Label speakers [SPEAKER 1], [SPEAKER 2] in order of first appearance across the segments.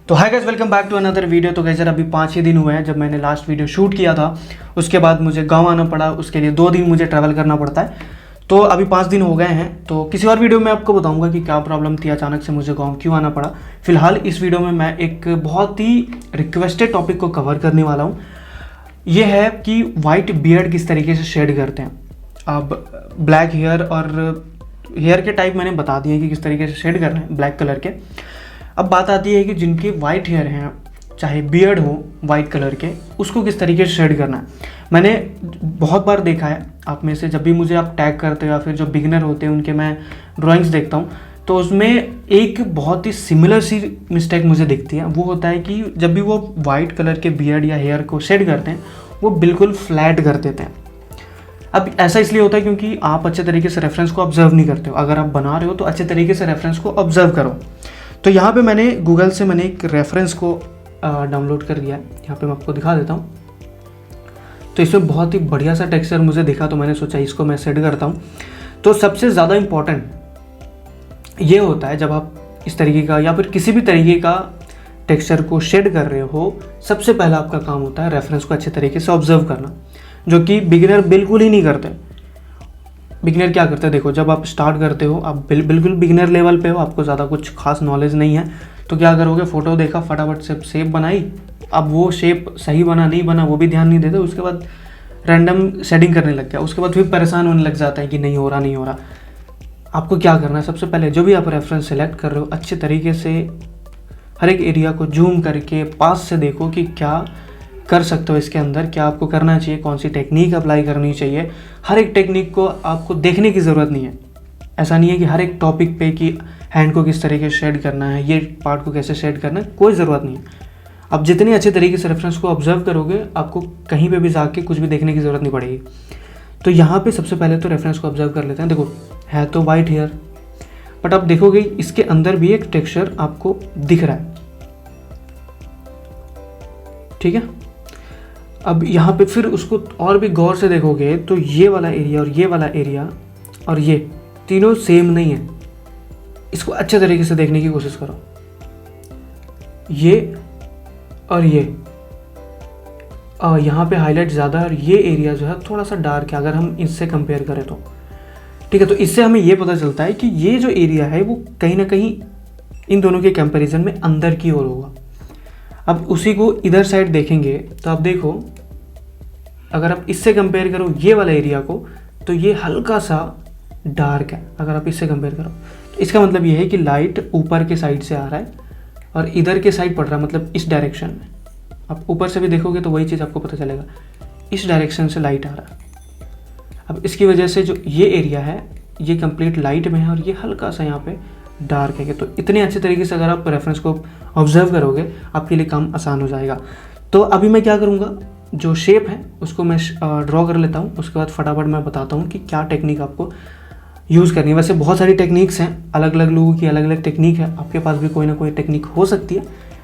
[SPEAKER 1] तो hi guys, welcome back to another video. तो guys अभी 5 ही दिन हुए हैं जब मैंने लास्ट वीडियो शूट किया था। उसके बाद मुझे गांव आना पड़ा, उसके लिए 2 दिन मुझे ट्रैवल करना पड़ता है। तो अभी 5 दिन हो गए हैं। तो किसी और वीडियो में आपको बताऊंगा कि क्या प्रॉब्लम थी, अचानक से मुझे गाँव क्यों आना पड़ा। फिलहाल इस वीडियो में मैं एक बहुत ही रिक्वेस्टेड टॉपिक को कवर करने वाला हूँ। ये है कि वाइट बियर्ड किस तरीके से शेड करते हैं। अब ब्लैक हेयर और हेयर के टाइप मैंने बता दिए कि किस तरीके से शेड करना है ब्लैक कलर के। अब बात आती है कि जिनके वाइट हेयर हैं, चाहे बियर्ड हो वाइट कलर के, उसको किस तरीके से शेड करना है। मैंने बहुत बार देखा है आप में से, जब भी मुझे आप टैग करते हो या फिर जो बिगिनर होते हैं उनके मैं ड्राइंग्स देखता हूँ, तो उसमें एक बहुत ही सिमिलर सी मिस्टेक मुझे दिखती है। वो होता है कि जब भी वो वाइट कलर के बियर्ड या हेयर को शेड करते हैं वो बिल्कुल फ्लैट कर देते हैं। अब ऐसा इसलिए होता है क्योंकि आप अच्छे तरीके से रेफरेंस को ऑब्जर्व नहीं करते हो। अगर आप बना रहे हो तो अच्छे तरीके से रेफरेंस को ऑब्जर्व करो। तो यहाँ पे मैंने गूगल से एक रेफरेंस को डाउनलोड कर दिया है। यहाँ पे मैं आपको दिखा देता हूँ। तो इसमें बहुत ही बढ़िया सा टेक्सचर मुझे दिखा, तो मैंने सोचा इसको मैं सेट करता हूँ। तो सबसे ज़्यादा इम्पॉर्टेंट ये होता है जब आप इस तरीके का या फिर किसी भी तरीके का टेक्सचर को शेड कर रहे हो, सबसे पहला आपका काम होता है रेफरेंस को अच्छे तरीके से ऑब्जर्व करना, जो कि बिगिनर बिल्कुल ही नहीं करते। बिगिनर क्या करते हैं, देखो जब आप स्टार्ट करते हो, आप बिल्कुल बिगिनर लेवल पे हो, आपको ज़्यादा कुछ खास नॉलेज नहीं है, तो क्या करोगे, फ़ोटो देखा, फटाफट से शेप बनाई। अब वो शेप सही बना नहीं बना वो भी ध्यान नहीं देते, उसके बाद रैंडम शेडिंग करने लग गया। उसके बाद फिर परेशान होने लग जाता है कि नहीं हो रहा। आपको क्या करना है, सबसे पहले जो भी आप रेफरेंस सेलेक्ट कर रहे हो, अच्छे तरीके से हर एक एरिया को जूम करके पास से देखो कि क्या कर सकते हो इसके अंदर, क्या आपको करना चाहिए, कौन सी टेक्निक अप्लाई करनी चाहिए। हर एक टेक्निक को आपको देखने की ज़रूरत नहीं है। ऐसा नहीं है कि हर एक टॉपिक पे कि हैंड को किस तरीके से शेड करना है, ये पार्ट को कैसे शेड करना है, कोई ज़रूरत नहीं है। आप जितने अच्छे तरीके से रेफरेंस को ऑब्जर्व करोगे, आपको कहीं पे भी जाके कुछ भी देखने की ज़रूरत नहीं पड़ेगी। तो यहाँ पे सबसे पहले तो रेफरेंस को ऑब्जर्व कर लेते हैं। देखो है तो वाइट हेयर, बट आप देखोगे इसके अंदर भी एक टेक्सचर आपको दिख रहा है, ठीक है। अब यहाँ पे फिर उसको और भी गौर से देखोगे तो ये वाला एरिया और ये वाला एरिया और ये तीनों सेम नहीं है। इसको अच्छे तरीके से देखने की कोशिश करो। ये और ये यहाँ पे हाईलाइट ज़्यादा है और ये एरिया जो है थोड़ा सा डार्क है अगर हम इससे कंपेयर करें तो, ठीक है। तो इससे हमें ये पता चलता है कि ये जो एरिया है वो कहीं ना कहीं इन दोनों के कंपैरिजन में अंदर की ओर होगा। अब उसी को इधर साइड देखेंगे तो आप देखो, अगर आप इससे कंपेयर करो ये वाला एरिया को, तो ये हल्का सा डार्क है। अगर आप इससे कंपेयर करो तो इसका मतलब ये है कि लाइट ऊपर के साइड से आ रहा है और इधर के साइड पड़ रहा है, मतलब इस डायरेक्शन में। आप ऊपर से भी देखोगे तो वही चीज़ आपको पता चलेगा, इस डायरेक्शन से लाइट आ रहा है। अब इसकी वजह से जो ये एरिया है ये कंप्लीट लाइट में है और ये हल्का सा यहाँ पे डार्क है। तो इतने अच्छे तरीके से अगर आप रेफरेंस को ऑब्जर्व करोगे, आपके लिए काम आसान हो जाएगा। तो अभी मैं क्या करूँगा, जो शेप है उसको मैं ड्रॉ कर लेता हूँ। उसके बाद फटाफट मैं बताता हूँ कि क्या टेक्निक आपको यूज़ करनी है। वैसे बहुत सारी टेक्निक्स हैं, अलग अलग लोगों की अलग अलग टेक्निक है। आपके पास भी कोई ना कोई टेक्निक हो सकती है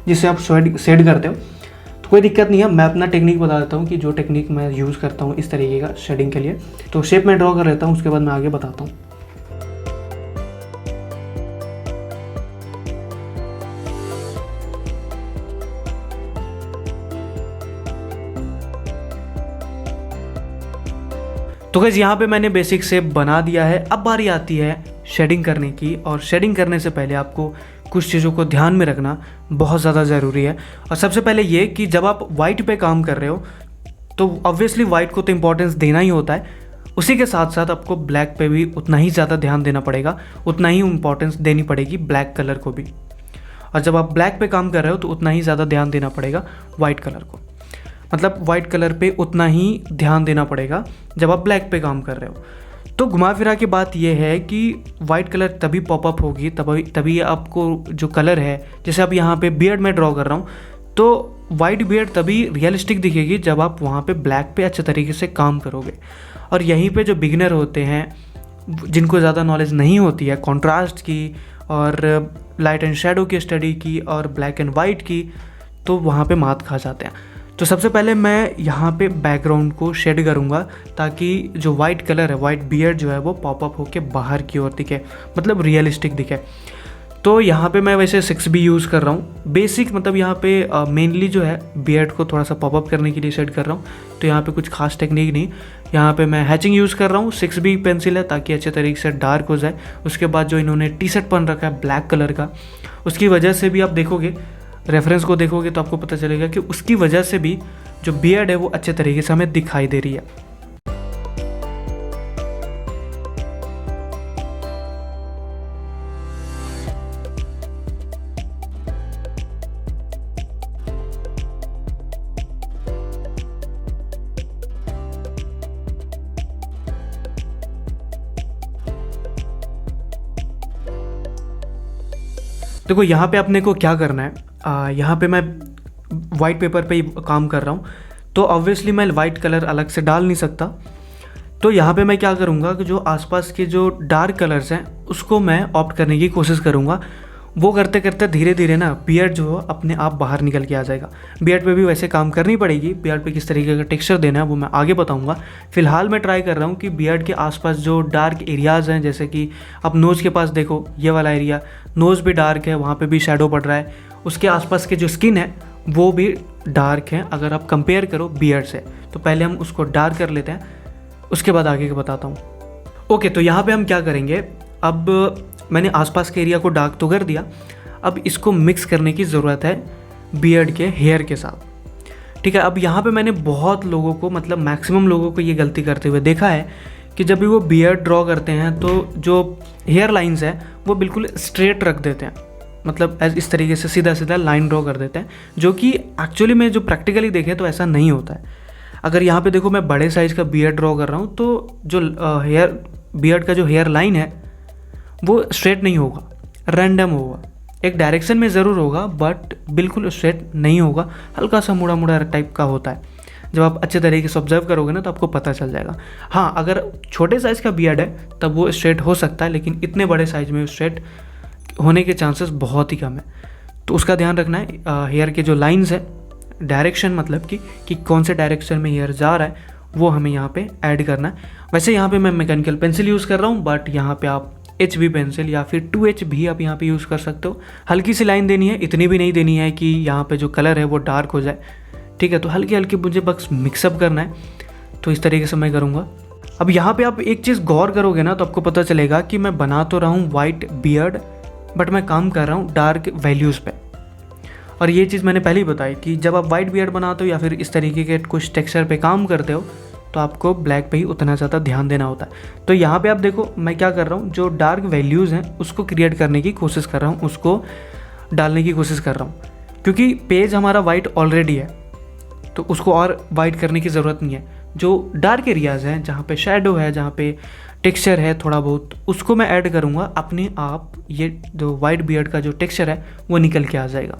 [SPEAKER 1] जिससे आप शेड करते हो, तो कोई दिक्कत नहीं है। मैं अपना टेक्निक बता देता हूँ कि जो टेक्निक मैं यूज़ करता हूँ इस तरीके का शेडिंग के लिए। तो शेप मैं ड्रॉ कर लेता हूँ, उसके बाद मैं आगे बताता हूँ। तो गाइस यहाँ पे मैंने बेसिक शेप बना दिया है। अब बारी आती है शेडिंग करने की, और शेडिंग करने से पहले आपको कुछ चीज़ों को ध्यान में रखना बहुत ज़्यादा ज़रूरी है। और सबसे पहले ये कि जब आप वाइट पे काम कर रहे हो तो ऑब्वियसली वाइट को तो इम्पोर्टेंस देना ही होता है, उसी के साथ साथ आपको ब्लैक पे भी उतना ही ज़्यादा ध्यान देना पड़ेगा, उतना ही इम्पोर्टेंस देनी पड़ेगी ब्लैक कलर को भी। और जब आप ब्लैक पे काम कर रहे हो तो उतना ही ज़्यादा ध्यान देना पड़ेगा वाइट कलर को, मतलब वाइट कलर पे उतना ही ध्यान देना पड़ेगा जब आप ब्लैक पे काम कर रहे हो। तो घुमा फिरा के बात यह है कि वाइट कलर तभी पॉपअप होगी, तभी आपको जो कलर है, जैसे अब यहाँ पे बियर्ड में ड्रॉ कर रहा हूँ, तो वाइट बियर्ड तभी रियलिस्टिक दिखेगी जब आप वहाँ पे ब्लैक पे अच्छे तरीके से काम करोगे। और यहीं पे जो बिगिनर होते हैं, जिनको ज़्यादा नॉलेज नहीं होती है कॉन्ट्रास्ट की और लाइट एंड शेडो की स्टडी की और ब्लैक एंड वाइट की, तो वहाँ पे मात खा जाते हैं। तो सबसे पहले मैं यहाँ पे बैकग्राउंड को शेड करूँगा ताकि जो वाइट कलर है, वाइट बियर्ड जो है वो पॉपअप होके बाहर की ओर दिखे, मतलब रियलिस्टिक दिखे। तो यहाँ पे मैं वैसे 6B यूज़ कर रहा हूँ। बेसिक मतलब यहाँ पे मेनली जो है बियर्ड को थोड़ा सा पॉपअप करने के लिए सेट कर रहा हूँ। तो यहाँ पे कुछ खास टेक्निक नहीं, यहाँ पे मैं हैचिंग यूज़ कर रहा हूँ। 6B पेंसिल है ताकि अच्छे तरीके से डार्क हो जाए। उसके बाद जो इन्होंने टी शर्ट पहन रखा है ब्लैक कलर का, उसकी वजह से भी आप देखोगे, रेफरेंस को देखोगे तो आपको पता चलेगा कि उसकी वजह से भी जो बियर्ड है वो अच्छे तरीके से हमें दिखाई दे रही है। देखो यहाँ पे अपने को क्या करना है, यहाँ पे मैं वाइट पेपर पे ही काम कर रहा हूँ, तो ऑब्वियसली मैं वाइट कलर अलग से डाल नहीं सकता। तो यहाँ पे मैं क्या करूँगा कि जो आसपास के जो डार्क कलर्स हैं उसको मैं ऑप्ट करने की कोशिश करूँगा। वो करते करते धीरे धीरे ना बियर्ड जो है अपने आप बाहर निकल के आ जाएगा। बियर्ड पे भी वैसे काम करनी पड़ेगी, बियर्ड पे किस तरीके का टेक्सचर देना है वो मैं आगे बताऊंगा। फिलहाल मैं ट्राई कर रहा हूँ कि बियर्ड के आसपास जो डार्क एरियाज़ हैं, जैसे कि आप नोज़ के पास देखो ये वाला एरिया, नोज़ भी डार्क है, वहाँ पर भी शेडो पड़ रहा है। उसके आसपास के जो स्किन है वो भी डार्क है अगर आप कंपेयर करो बियर्ड से। तो पहले हम उसको डार्क कर लेते हैं, उसके बाद आगे का बताता हूँ। ओके, तो यहाँ पे हम क्या करेंगे, अब मैंने आसपास के एरिया को डार्क तो कर दिया, अब इसको मिक्स करने की ज़रूरत है बियर्ड के हेयर के साथ। ठीक है, अब यहाँ पे मैंने बहुत लोगों को, मतलब मैक्सिमम लोगों को ये गलती करते हुए देखा है कि जब भी वो बियर्ड ड्रॉ करते हैं तो जो हेयर लाइंस है वो बिल्कुल स्ट्रेट रख देते हैं, मतलब इस तरीके से सीधा सीधा लाइन ड्रॉ कर देते हैं, जो कि एक्चुअली में जो प्रैक्टिकली देखें तो ऐसा नहीं होता है। अगर यहाँ पे देखो मैं बड़े साइज़ का बियर्ड ड्रॉ कर रहा हूँ तो जो बियर्ड का जो हेयर लाइन है वो स्ट्रेट नहीं होगा, रैंडम होगा, एक डायरेक्शन में ज़रूर होगा बट बिल्कुल स्ट्रेट नहीं होगा, हल्का सा मुड़ा मुड़ा टाइप का होता है। जब आप अच्छे तरीके से ऑब्जर्व करोगे ना तो आपको पता चल जाएगा। हाँ, अगर छोटे साइज़ का बियर्ड है तब वो स्ट्रेट हो सकता है, लेकिन इतने बड़े साइज़ में स्ट्रेट होने के चांसेस बहुत ही कम है। तो उसका ध्यान रखना है। हेयर के जो लाइन्स है, डायरेक्शन मतलब कि कौन से डायरेक्शन में हेयर जा रहा है वो हमें यहाँ पे ऐड करना है। वैसे यहाँ पे मैं मैकेनिकल पेंसिल यूज़ कर रहा हूँ, बट यहाँ पे आप HB पेंसिल या फिर 2H भी आप यहाँ पे यूज़ कर सकते हो। हल्की सी लाइन देनी है, इतनी भी नहीं देनी है कि यहाँ पे जो कलर है वो डार्क हो जाए। ठीक है, तो हल्की हल्की मुझे बस मिक्सअप करना है, तो इस तरीके से मैं करूँगा। अब यहाँ पे आप एक चीज़ गौर करोगे ना तो आपको पता चलेगा कि मैं बना तो रहा हूँ वाइट बियर्ड, बट मैं काम कर रहा हूँ डार्क वैल्यूज़ पे। और ये चीज़ मैंने पहले ही बताई कि जब आप वाइट बियर्ड बनाते हो या फिर इस तरीके के कुछ टेक्सचर पे काम करते हो तो आपको ब्लैक पे ही उतना ज़्यादा ध्यान देना होता है। तो यहाँ पे आप देखो मैं क्या कर रहा हूँ, जो डार्क वैल्यूज़ हैं उसको क्रिएट करने की कोशिश कर रहा हूँ, उसको डालने की कोशिश कर रहा हूँ, क्योंकि पेज हमारा वाइट ऑलरेडी है तो उसको और वाइट करने की ज़रूरत नहीं है। जो डार्क एरियाज़ हैं, जहाँ पे शेडो है, जहाँ पे टेक्सचर है थोड़ा बहुत, उसको मैं ऐड करूँगा, अपने आप ये जो वाइट बियर्ड का जो टेक्सचर है वो निकल के आ जाएगा।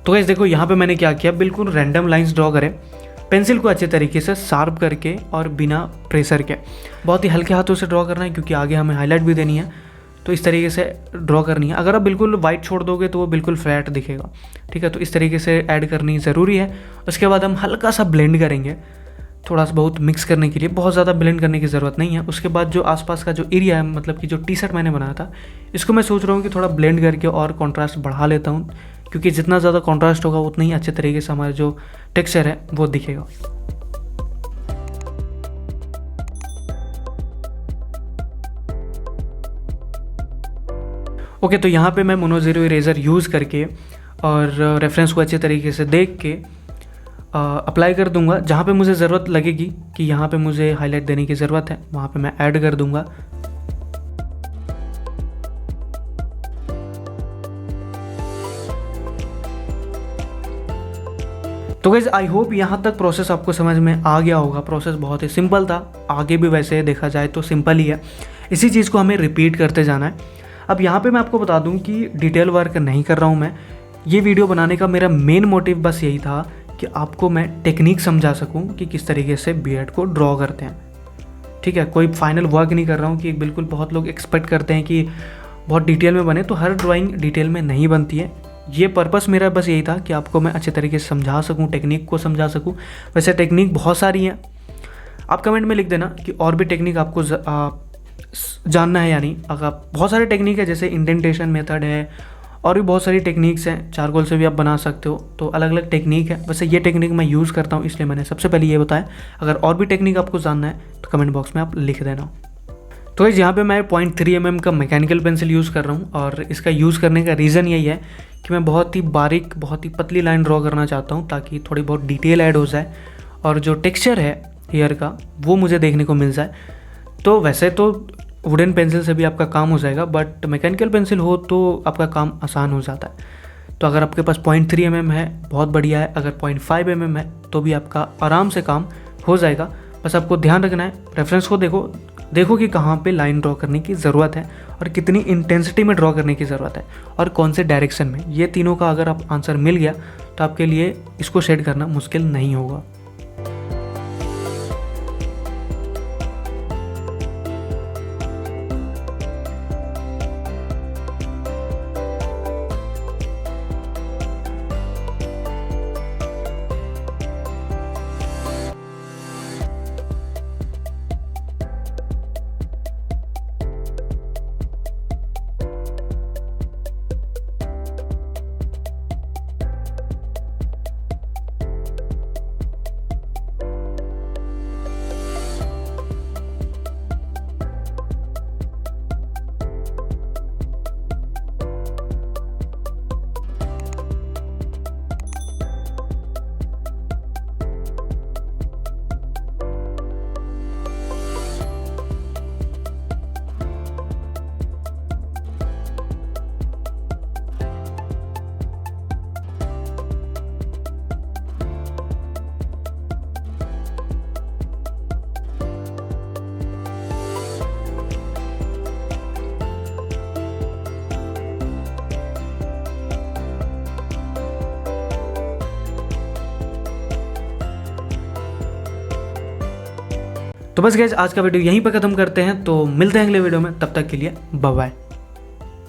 [SPEAKER 1] तो गाइस देखो यहाँ पे मैंने क्या किया, बिल्कुल रैंडम लाइंस ड्रॉ करें, पेंसिल को अच्छे तरीके से शार्प करके और बिना प्रेशर के, बहुत ही हल्के हाथों से ड्रॉ करना है क्योंकि आगे हमें हाईलाइट भी देनी है। तो इस तरीके से ड्रॉ करनी है। अगर आप बिल्कुल वाइट छोड़ दोगे तो वो बिल्कुल फ्लैट दिखेगा। ठीक है, तो इस तरीके से ऐड करनी ज़रूरी है। उसके बाद हम हल्का सा ब्लेंड करेंगे, थोड़ा सा बहुत मिक्स करने के लिए, बहुत ज़्यादा ब्लेंड करने की ज़रूरत नहीं है। उसके बाद जो आसपास का जो एरिया है, मतलब कि जो टी शर्ट मैंने बनाया था, इसको मैं सोच रहा हूँ कि थोड़ा ब्लेंड करके और कॉन्ट्रास्ट बढ़ा लेता हूँ, क्योंकि जितना ज़्यादा कॉन्ट्रास्ट होगा उतना ही अच्छे तरीके से हमारा जो टेक्सचर है वो दिखेगा। ओके, तो यहाँ पे मैं मोनो ज़ीरो इरेज़र यूज़ करके और रेफरेंस को अच्छे तरीके से देख के अप्लाई कर दूंगा। जहाँ पे मुझे ज़रूरत लगेगी कि यहाँ पे मुझे हाईलाइट देने की ज़रूरत है, वहाँ पे मैं ऐड कर दूंगा। तो गाइस आई होप यहाँ तक प्रोसेस आपको समझ में आ गया होगा। प्रोसेस बहुत ही सिंपल था, आगे भी वैसे देखा जाए तो सिंपल ही है। इसी चीज़ को हमें रिपीट करते जाना है। अब यहाँ पे मैं आपको बता दूँ कि डिटेल वर्क नहीं कर रहा हूँ मैं। ये वीडियो बनाने का मेरा मेन मोटिव बस यही था कि आपको मैं टेक्निक समझा सकूं कि किस तरीके से बियर्ड को ड्रॉ करते हैं। ठीक है, कोई फाइनल वर्क नहीं कर रहा हूं कि बिल्कुल बहुत लोग एक्सपेक्ट करते हैं कि बहुत डिटेल में बने, तो हर ड्राइंग डिटेल में नहीं बनती है। ये पर्पस मेरा बस यही था कि आपको मैं अच्छे तरीके से समझा सकूँ, टेक्निक को समझा सकूँ। वैसे टेक्निक बहुत सारी हैं, आप कमेंट में लिख देना कि और भी टेक्निक आपको जानना है या नहीं। अगर बहुत सारे टेक्निक है, जैसे इंडेंटेशन मेथड है और भी बहुत सारी टेक्निक्स हैं, चारकोल से भी आप बना सकते हो। तो अलग अलग टेक्निक है। वैसे ये टेक्निक मैं यूज़ करता हूँ, इसलिए मैंने सबसे पहले ये बताया। अगर और भी टेक्निक आपको जानना है तो कमेंट बॉक्स में आप लिख देना। तो इस यहाँ पे मैं 0.3 mm का मैकेनिकल पेंसिल यूज़ कर रहा हूँ और इसका यूज़ करने का रीज़न यही है कि मैं बहुत ही बारीक, बहुत ही पतली लाइन ड्रॉ करना चाहता हूँ, ताकि थोड़ी बहुत डिटेल ऐड हो जाए और जो टेक्स्चर है हेयर का वो मुझे देखने को मिल जाए। तो वैसे तो वुडन पेंसिल से भी आपका काम हो जाएगा, बट मैकेनिकल पेंसिल हो तो आपका काम आसान हो जाता है। तो अगर आपके पास 0.3 mm है बहुत बढ़िया है, अगर 0.5 mm है तो भी आपका आराम से काम हो जाएगा। बस आपको ध्यान रखना है, रेफरेंस को देखो कि कहाँ पे लाइन ड्रॉ करने की ज़रूरत है और कितनी इंटेंसिटी में ड्रॉ करने की ज़रूरत है और कौन से डायरेक्शन में। ये तीनों का अगर आप आंसर मिल गया तो आपके लिए इसको शेड करना मुश्किल नहीं होगा। तो बस गाइस आज का वीडियो यहीं पर ख़त्म करते हैं। तो मिलते हैं अगले वीडियो में, तब तक के लिए बाय बाय।